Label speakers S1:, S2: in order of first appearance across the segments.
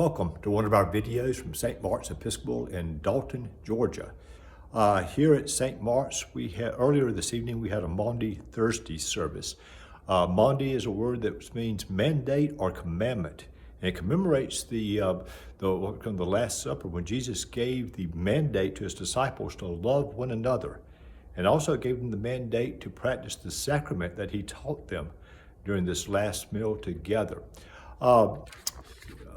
S1: Welcome to one of our videos from St. Mark's Episcopal in Dalton, Georgia. Here at St. Mark's, earlier this evening we had a Maundy Thursday service. Maundy is a word that means mandate or commandment, and it commemorates the Last Supper when Jesus gave the mandate to his disciples to love one another, and also gave them the mandate to practice the sacrament that he taught them during this last meal together.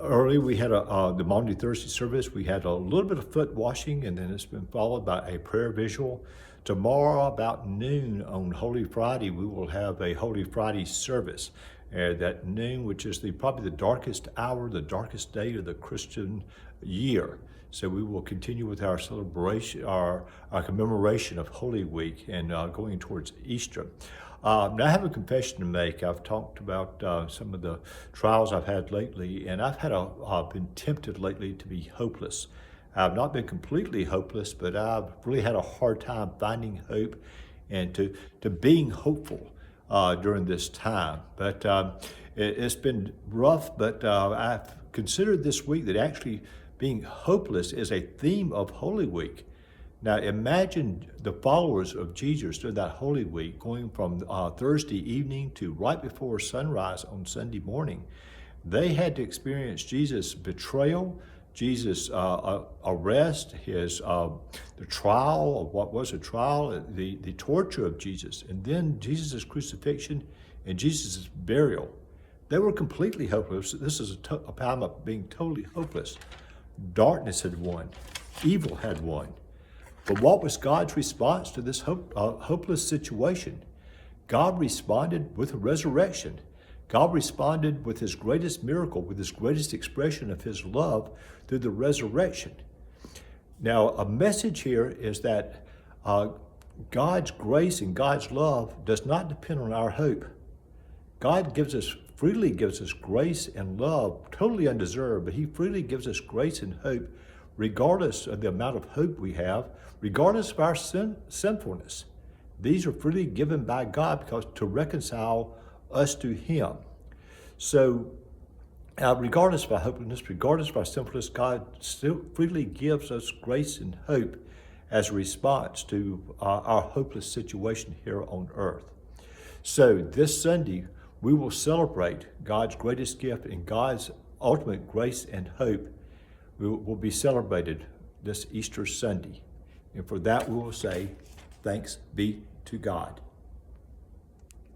S1: Early we had the Maundy Thursday service. We had a little bit of foot washing, and then it's been followed by a prayer visual. Tomorrow about noon on Holy Friday, we will have a Holy Friday service at noon, which is probably the darkest hour, the darkest day of the Christian year. So we will continue with our celebration, our commemoration of Holy Week and going towards Easter. Now I have a confession to make. I've talked about some of the trials I've had lately, and I've been tempted lately to be hopeless. I've not been completely hopeless, but I've really had a hard time finding hope and to being hopeful during this time. But it's been rough, but I've considered this week that actually being hopeless is a theme of Holy Week. Now imagine the followers of Jesus during that Holy Week going from Thursday evening to right before sunrise on Sunday morning. They had to experience Jesus' betrayal, Jesus' arrest, the trial of what was a trial, the torture of Jesus, and then Jesus' crucifixion and Jesus' burial. They were completely hopeless. This is a time of being totally hopeless. Darkness had won. Evil had won. But what was God's response to this hopeless situation? God responded with a resurrection. God responded with his greatest miracle, with his greatest expression of his love through the resurrection. Now, a message here is that God's grace and God's love does not depend on our hope. God freely gives us grace and love, totally undeserved, but he freely gives us grace and hope regardless of the amount of hope we have, regardless of our sinfulness. These are freely given by God to reconcile us to him. So regardless of our hopelessness, regardless of our sinfulness, God still freely gives us grace and hope as a response to our hopeless situation here on earth. So this Sunday, we will celebrate God's greatest gift and God's ultimate grace and hope will be celebrated this Easter Sunday. And for that we will say, thanks be to God.